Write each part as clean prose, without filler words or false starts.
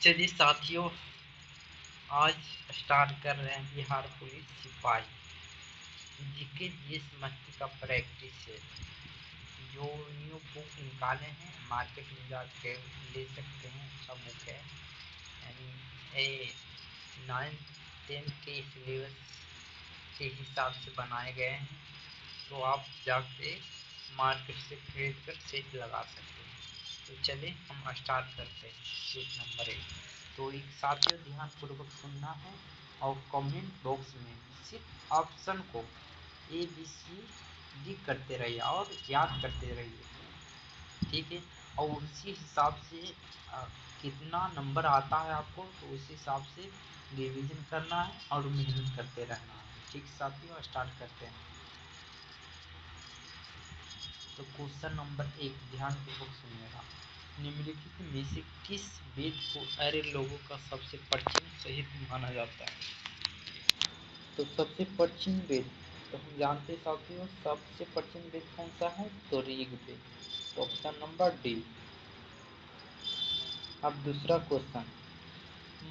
चलिए साथियों, आज स्टार्ट कर रहे हैं बिहार पुलिस सिपाही जीके जीएस मस्ती का प्रैक्टिस है। जो न्यू बुक निकाले हैं मार्केट में जाके ले सकते हैं, अच्छा बुक है। यानी 9th-10th के सिलेबस के हिसाब से बनाए गए हैं, तो आप जाके मार्केट से खरीद कर सेट लगा सकते हैं। तो चलिए हम स्टार्ट करते हैं। Set number 1। तो एक साथियों ध्यानपूर्वक सुनना है और कमेंट बॉक्स में सिर्फ ऑप्शन को ABCD करते रहिए और याद करते रहिए, ठीक है। और उसी हिसाब से कितना नंबर आता है आपको, तो उसी हिसाब से रिवीजन करना है और मेहनत करते रहना है, ठीक साथियों। स्टार्ट करते हैं। तो क्वेश्चन नंबर 1 ध्यानपूर्वक सुनिएगा। निम्नलिखित में से किस वेद को आर्य लोगों का सबसे प्राचीन सहित माना जाता है? तो सबसे प्राचीन वेद, तो हम जानते हैं साथियों सबसे प्राचीन वेद कौन सा है, तो ऋग्वेद। तो ऑप्शन नंबर डी। अब दूसरा क्वेश्चन,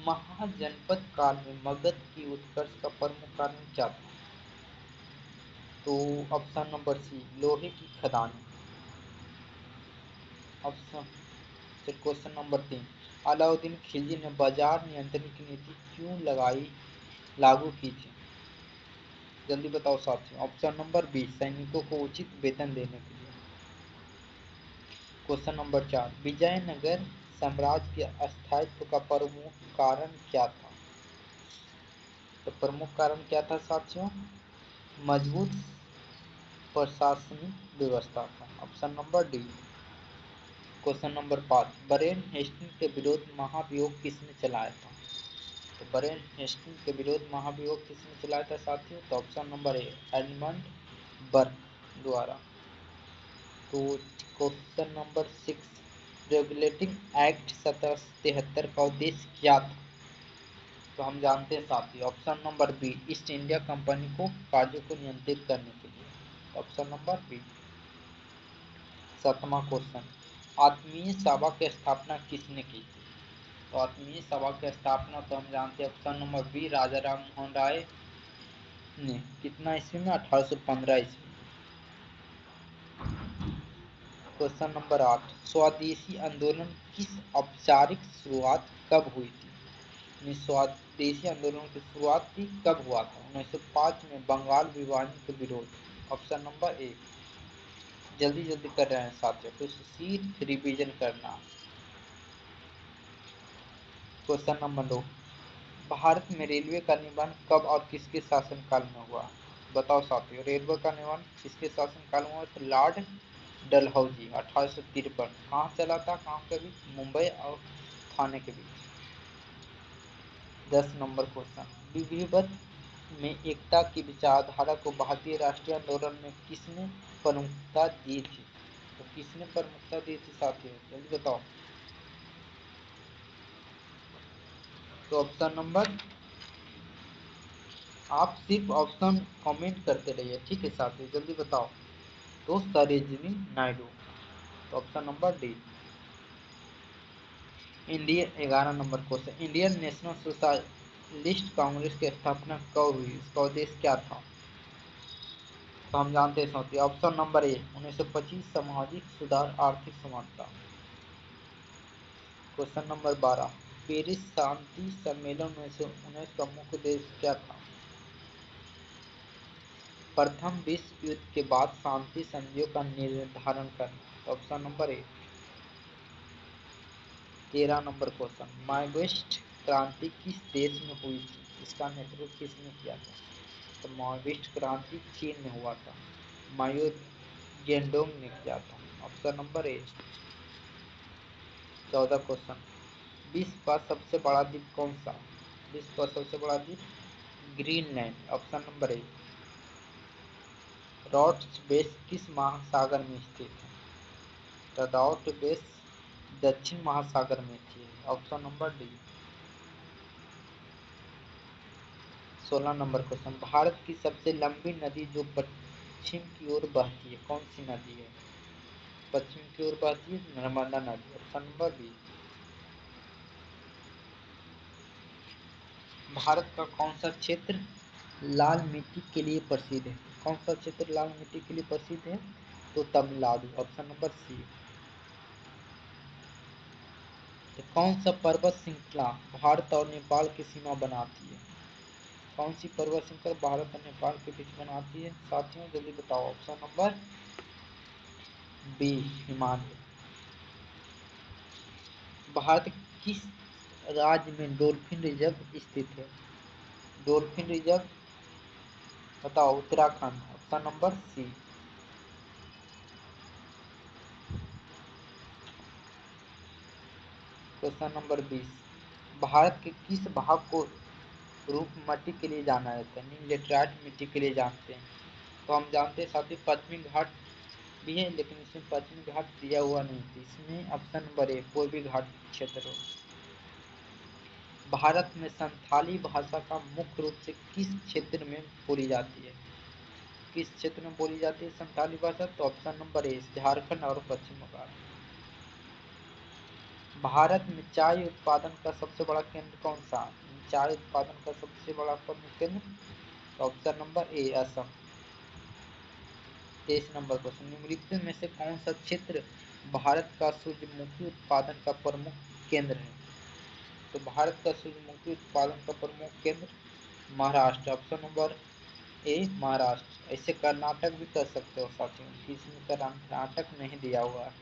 महाजनपद काल में मगध की उत्कर्ष का प्रमुख कारण क्या था? तो ऑप्शन नंबर सी, लोहे की खदानें। Option question number 3, Alauddin Khilji ने बाजार नियंत्रण की नीति क्यों लागू की थी? जल्दी बताओ साथियों। ऑप्शन नंबर बी, सैनिकों को उचित वेतन देने के लिए। क्वेश्चन नंबर 4, विजयनगर साम्राज्य के अस्थायित्व का प्रमुख कारण क्या था? तो प्रमुख कारण क्या था साथियों? मजबूत प्रशासनिक व्यवस्था था। Option number D. Question number 5, Warren Hastings के विरोध महाभियोग किसने चलाया था? तो वरेन हेस्टिंग के विरोध महाभियोग किसने चलाया था साथियों? तो ऑप्शन नंबर ए, एडमंड बर्क द्वारा। तो क्वेश्चन नंबर 6, रेगुलेटिंग एक्ट 1773 का उद्देश्य क्या था? तो हम जानते हैं साथियों option number B, East India Company को कार्यों को नियंत्रित करने के लिए। Option number B. 7वां क्वेश्चन, आत्मीय सभा की स्थापना किसने की थी? तो आत्मीय सभा की स्थापना तो हम जानते हैं ऑप्शन नंबर बी, राजा राम मोहन राय ने। कितना ईस्वी में? 1815 ईस्वी। क्वेश्चन नंबर 8, स्वदेशी आंदोलन किस औपचारिक शुरुआत कब हुई थी? स्वदेशी आंदोलन की शुरुआत थी कब हुआ था? 1905 में बंगाल विभाजन के विरोध। ऑप्शन नंबर ए। जल्दी जल्दी कर रहे हैं साथियों, तो सिर्फ रिवीजन करना। क्वेश्चन नंबर 2, भारत में रेलवे का निर्माण कब और किसके शासनकाल में हुआ? बताओ साथियों, रेलवे का निर्माण किसके शासनकाल में हुआ? तो लॉर्ड डलहौजी 1853। कहाँ चला था, कहाँ के बीच? मुंबई और थाने के बीच। 10 नंबर क्वेश्चन, विधिवत में एकता की विचारधारा को भारतीय राष्ट्रीय आंदोलन में किसने प्रमुखता दी थी? तो किसने प्रमुखता दी थी साथियों, जल्दी बताओ। तो ऑप्शन नंबर, आप सिर्फ ऑप्शन कमेंट करते रहिए, ठीक है साथियों, जल्दी बताओ। तो सरोजिनी नायडू। तो option number D. Indian 11 number question, Indian national socialist Congress की स्थापना कब हुई? इसका उद्देश्य क्या था? तो हम जानते हैं साथियों ऑप्शन नंबर ए, 1925 सामाजिक सुधार आर्थिक समानता। क्वेश्चन नंबर 12, पेरिस शांति सम्मेलन 1919 का मुख्य उद्देश्य क्या था? प्रथम विश्व युद्ध के बाद शांति संधियों का निर्धारण करना। ऑप्शन नंबर ए। 13 नंबर क्वेश्चन, माओवादी क्रांति किस देश में हुई थी? इसका नेतृत्व किसने किया था? तो माओवादी क्रांति चीन में हुआ था, माओ जेडोंग ने किया था। ऑप्शन नंबर ए। 14 क्वेश्चन, विश्व का सबसे बड़ा द्वीप कौन सा? विश्व का सबसे बड़ा द्वीप ग्रीनलैंड। ऑप्शन नंबर ए। रॉड्स बेस किस महासागर में स्थित है? तो रॉड्स बेस दक्षिण महासागर में थी। Option number D. 16 number question, Bharat की सबसे लंबी नदी जो पश्चिम की ओर बहती है, कौन सी नदी है? पश्चिम की ओर बहती है नर्मदा नदी। Option number B. भारत का कौन सा क्षेत्र लाल मिट्टी के लिए प्रसिद्ध है? कौन सा क्षेत्र लाल मिट्टी के लिए प्रसिद्ध है? तो तमिलनाडु, ऑप्शन नंबर सी। तो कौन सा पर्वत श्रृंखला भारत और नेपाल की सीमा बनाती है? कौन सी पर्वत श्रृंखला भारत और नेपाल के बीच बनाती है साथियों? जल्दी बताओ। Option number B, Himalaya. Bharat के किस राज्य में डॉल्फिन रिजर्व स्थित है? डॉल्फिन रिजर्व बताओ। Uttarakhand, option number C. Question number 20, Bharat के किस भाग को रूपमती के लिए जाना जाता है? लेटराइट मिट्टी के लिए जानते हैं। तो हम जानते हैं साथ ही पश्चिमी घाट भी है, लेकिन इसमें पश्चिमी घाट दिया हुआ नहीं है। इसमें ऑप्शन नंबर ए, पूर्वी घाट क्षेत्र हो। भारत में संथाली भाषा का मुख्य रूप से किस क्षेत्र में बोली जाती है? किस क्षेत्र में बोली जाती है संथाली भाषा? तो ऑप्शन नंबर ए, झारखंड और पश्चिम बंगाल। भारत में चाय उत्पादन का सबसे बड़ा केंद्र कौन सा? चाय उत्पादन का सबसे बड़ा प्रमुख केंद्र? तो ऑप्शन नंबर ए, असम। 23 नंबर क्वेश्चन, निम्नलिखित में से कौन सा क्षेत्र भारत का सूर्यमुखी उत्पादन का प्रमुख केंद्र है? तो भारत का सूर्यमुखी उत्पादन का प्रमुख केंद्र महाराष्ट्र, ऑप्शन नंबर ए, महाराष्ट्र। ऐसे कर्नाटक भी कर सकते हो साथियों, इसमें कर्नाटक नहीं दिया हुआ है।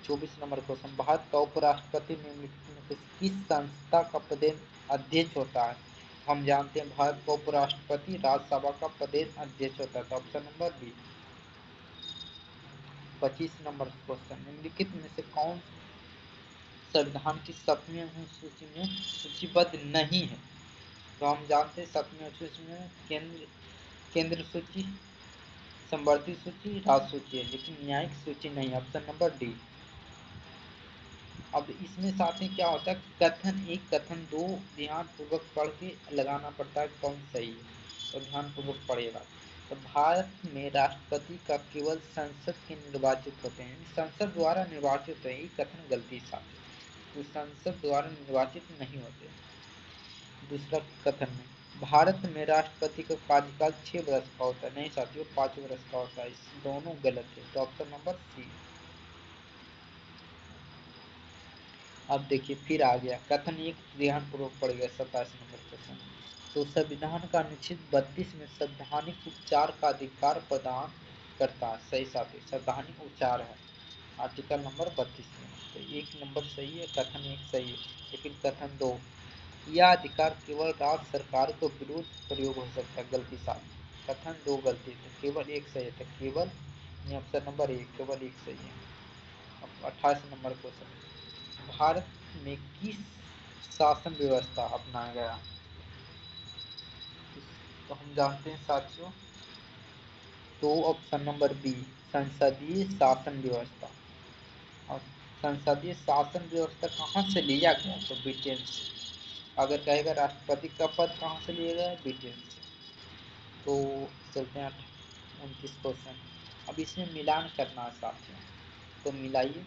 24 नंबर क्वेश्चन, भारत का उपराष्ट्रपति निम्नलिखित में से किस संस्था का प्रदेश अध्यक्ष होता है? हम जानते हैं भारत का उपराष्ट्रपति राज्यसभा का प्रदेश अध्यक्ष होता है। Option number B. 25 number question, निम्नलिखित में से कौन संविधान की 7वीं अनुसूची में सूचीबद्ध नहीं है? तो हम जानते हैं 7वीं अनुसूची में केंद्र सूची, संवर्धित सूची, राज्य सूची है, लेकिन न्यायिक सूची नहीं। Option number D. अब इसमें साथ में क्या होता है, कथन 1 कथन 2 ध्यान पूर्वक पढ़ के लगाना पड़ता है कौन सही है, तो ध्यान पूर्वक पढ़ेगा। तो भारत में राष्ट्रपति का केवल संसद के निर्वाचित होते हैं, संसद द्वारा निर्वाचित होते हैं, ये कथन गलती साथ है, तो संसद द्वारा निर्वाचित नहीं होते। दूसरा कथन में भारत में राष्ट्रपति का कार्यकाल 6 वर्ष का होता है, नहीं साथियों 5 वर्ष का होता है, इस दोनों गलत है। तो ऑप्शन नंबर सी। अब देखिए फिर आ गया कथन 1, ध्यान पूर्वक पड़ गया। 27 नंबर क्वेश्चन, तो संविधान का अनुच्छेद 32 में संवैधानिक उपचार का अधिकार प्रदान करता है, सही साथी संवैधानिक उपचार है आर्टिकल नंबर 32 में। तो 1 नंबर सही है, कथन 1 सही है, लेकिन कथन 2, यह अधिकार केवल राज्य सरकार को विरुद्ध प्रयोग हो सकता है, गलती साथ। कथन 2 गलती, तो केवल 1 सही है, तो केवल ऑप्शन नंबर 1, केवल 1 सही है। अब 28 नंबर क्वेश्चन, भारत में किस शासन व्यवस्था अपनाया गया? तो हम जानते हैं साथियों, तो ऑप्शन नंबर बी, संसदीय शासन व्यवस्था। और संसदीय शासन व्यवस्था कहाँ से लिया गया? तो ब्रिटेन से। अगर कहेगा राष्ट्रपति का पद कहाँ से लिया गया? ब्रिटेन से। तो चलते हैं 29 क्वेश्चन, अब इसमें मिलान करना है साथियों, तो मिलाइए।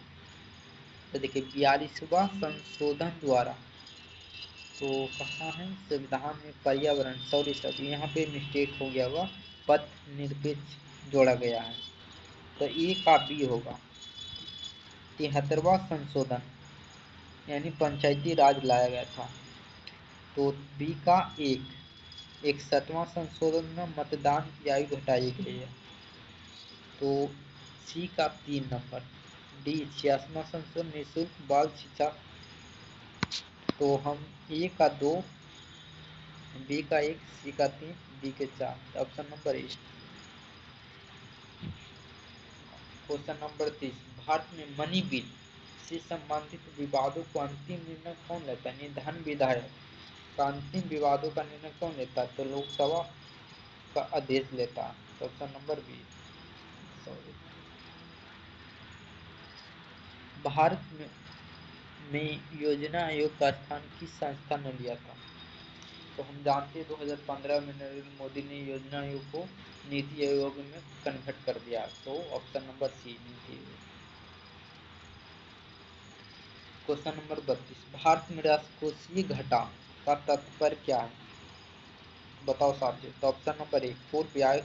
तो देखिए 42वां संशोधन द्वारा, तो कहाँ है संविधान में पर्यावरण, सॉरी सर यहाँ पे मिस्टेक हो गया होगा, पथ निरपेक्ष जोड़ा गया है, तो ए का बी होगा। 73वां संशोधन यानी पंचायती राज लाया गया था, तो बी का 1। 61वां संशोधन में मतदान की आयु घटाई गई है, तो सी का 3 नंबर। डी 86वां संशोधन निःशुल्क बाल शिक्षा, तो हम ए का 2, बी का 1, सी का 3, डी के 4, ऑप्शन नंबर ए। क्वेश्चन नंबर 30, भारत में मनी बिल से संबंधित विवादों को अंतिम निर्णय कौन लेता है? धन विधायक का अंतिम विवादों का निर्णय कौन लेता है? तो लोकसभा का अध्यक्ष लेता है, तो option number B. Sorry, Bharat में योजना आयोग का स्थान किस संस्था ने लिया था? तो हम जानते हैं 2015 में नरेंद्र मोदी ने योजना आयोग को नीति आयोग में कन्वर्ट कर दिया, तो ऑप्शन नंबर सी, नीति आयोग। क्वेश्चन नंबर 32, भारत में राजकोषीय घाटा का तात्पर्य क्या है? बताओ साथियों। तो ऑप्शन नंबर ए, कुल ब्याज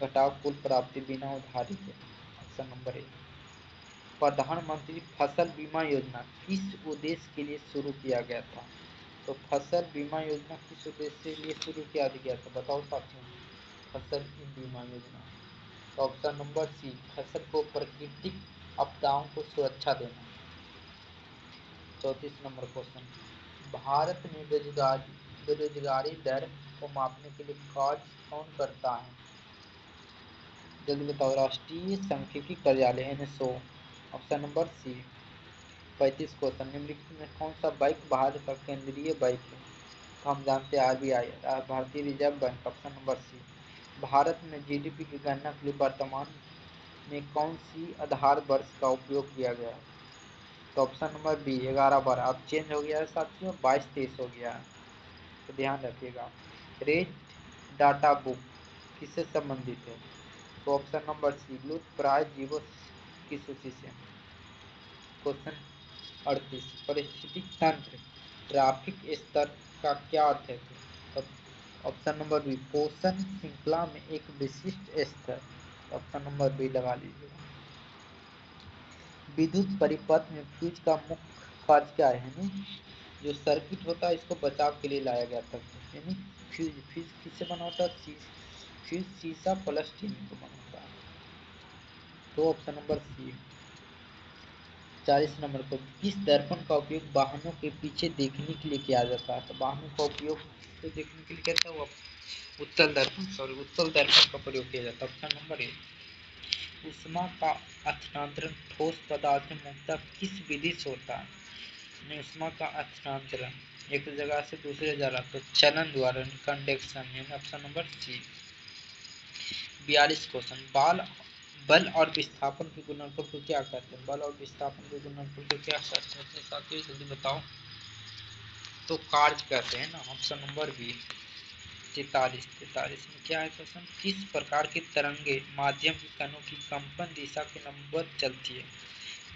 घटाव कुल प्राप्ति बिना उधारी के। ऑप्शन नंबर ए। प्रधानमंत्री फसल बीमा योजना किस उद्देश्य के लिए शुरू किया गया था? तो फसल बीमा योजना किस उद्देश्य के लिए शुरू किया गया था? बताओ साथियों। फसल बीमा योजना। तो ऑप्शन नंबर सी, फसल को प्राकृतिक आपदाओं को सुरक्षा देना। 34 नंबर क्वेश्चन, भारत में बेरोजगारी दर को मापने के लिए कार्य कौन करता है? जल्दी बताओ। राष्ट्रीय सांख्यिकी कार्यालय NSO। Option number C. 35 question, निम्नलिखित में कौन सा बैंक भारत का केंद्रीय बैंक है? तो हम जानते हैं RBI, भारतीय reserve bank. Option number C. Bharat में GDP की गणना के लिए वर्तमान में कौन सी आधार वर्ष का उपयोग किया गया है? तो ऑप्शन नंबर बी 11-12। अब चेंज हो गया है साथियों, 22-23 हो गया है, तो ध्यान रखिएगा। रेट डाटा बुक किससे संबंधित है? तो ऑप्शन नंबर सी, लुप्त प्राय जीवों की सूची से। क्वेश्चन 38, पारिस्थितिक तंत्र ट्रैफिक स्तर का क्या अर्थ है? तो ऑप्शन नंबर बी, पोषण श्रृंखला में एक विशिष्ट स्तर। ऑप्शन नंबर बी लगा लीजिएगा। विद्युत परिपथ में फ्यूज का मुख्य कार्य क्या है? जो सर्किट होता है इसको बचाव के लिए लाया गया था। यानी फ्यूज किससे बना होता है? फ्यूज शीशा प्लस टीन को बना होता है। तो ऑप्शन नंबर सी। 40 नंबर को, किस दर्पण का उपयोग वाहनों के पीछे देखने के लिए किया जाता है? तो वाहनों का उपयोग तो देखने के लिए कहता है वो उत्तल दर्पण का प्रयोग किया जाता है। ऑप्शन नंबर ए। ऊष्मा का हस्तांतरण ठोस पदार्थ में मुख्यतः किस विधि से होता है? ऊष्मा का हस्तांतरण एक जगह से दूसरे जगह तो चलन द्वारा, conduction. Option number C. 42 question, बल और विस्थापन के गुणनफल को क्या कहते हैं? बल और विस्थापन के गुणनफल को क्या कहते हैं अपने साथियों? जल्दी बताओ। तो कार्य कहते हैं ना। Option number B. 43 में क्या है क्वेश्चन? किस प्रकार की तरंगे माध्यम के कणों की कंपन दिशा के लंबवत चलती है?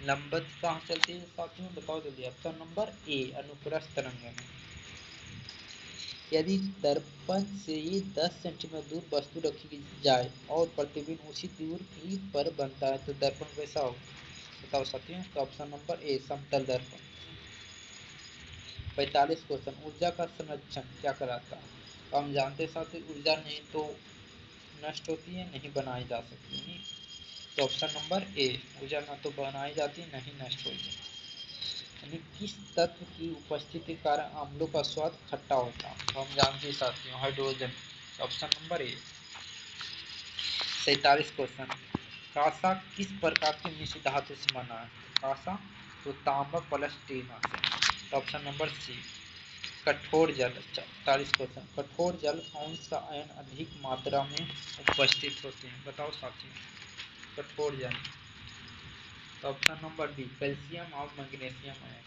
लंबवत कहाँ चलती है साथियों? बताओ जल्दी। ऑप्शन नंबर ए, अनुप्रस्थ तरंगे में। यदि दर्पण से 10 सेंटीमीटर दूर वस्तु रखी जाए और प्रतिबिंब उसी दूरी पर बनता है तो दर्पण कैसा हो? बताओ साथियों। तो ऑप्शन नंबर ए, समतल दर्पण। 45 क्वेश्चन, ऊर्जा का संरक्षण क्या कराता है? तो हम जानते हैं साथियों, ऊर्जा नहीं तो नष्ट होती है, नहीं बनाई जा सकती है। तो ऑप्शन नंबर ए, ऊर्जा न तो बनाई जाती है नहीं नष्ट होती। यानी किस तत्व की उपस्थिति के कारण अम्लों का स्वाद खट्टा होता है? तो हम जानते हैं साथियों, hydrogen. Option number A. 47 question, कांसा किस प्रकार की मिश्र धातु से बना है? कांसा तो तांबा प्लस टीन से। Option number C. कठोर जल। 40 क्वेश्चन, कठोर जल कौन सा आयन अधिक मात्रा में उपस्थित होते हैं? बताओ साथियों। कठोर जल। तो ऑप्शन नंबर बी, कैल्शियम और मैग्नीशियम आयन।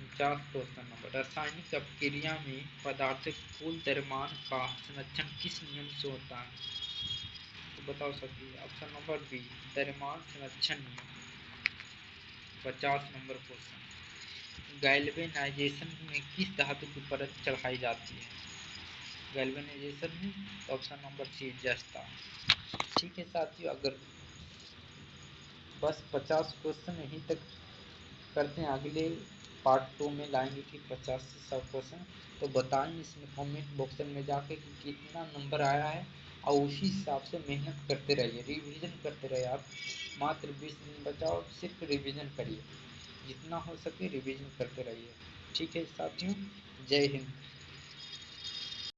49 क्वेश्चन नंबर, रासायनिक अपक्रिया में पदार्थ कुल द्रव्यमान का संरक्षण किस नियम से होता है? तो बताओ सभी। ऑप्शन नंबर बी, द्रव्यमान संरक्षण नियम। 50 नंबर क्वेश्चन, गैल्वेनाइजेशन में किस धातु की परत चढ़ाई जाती है? गैल्वेनाइजेशन में ऑप्शन नंबर सी, जस्ता। ठीक है साथियों, अगर बस 50 क्वेश्चन यहीं तक करते हैं, अगले पार्ट 2 में लाएंगे कि 50 से 100 क्वेश्चन। तो बताएं इसमें कमेंट बॉक्स में जाके कि कितना नंबर आया है, और उसी हिसाब से मेहनत करते रहिए, रिवीजन करते रहिए। आप मात्र 20 दिन बचाओ, सिर्फ रिवीजन करिए, जितना हो सके रिवीजन करते रहिए। ठीक है साथियों, जय हिंद।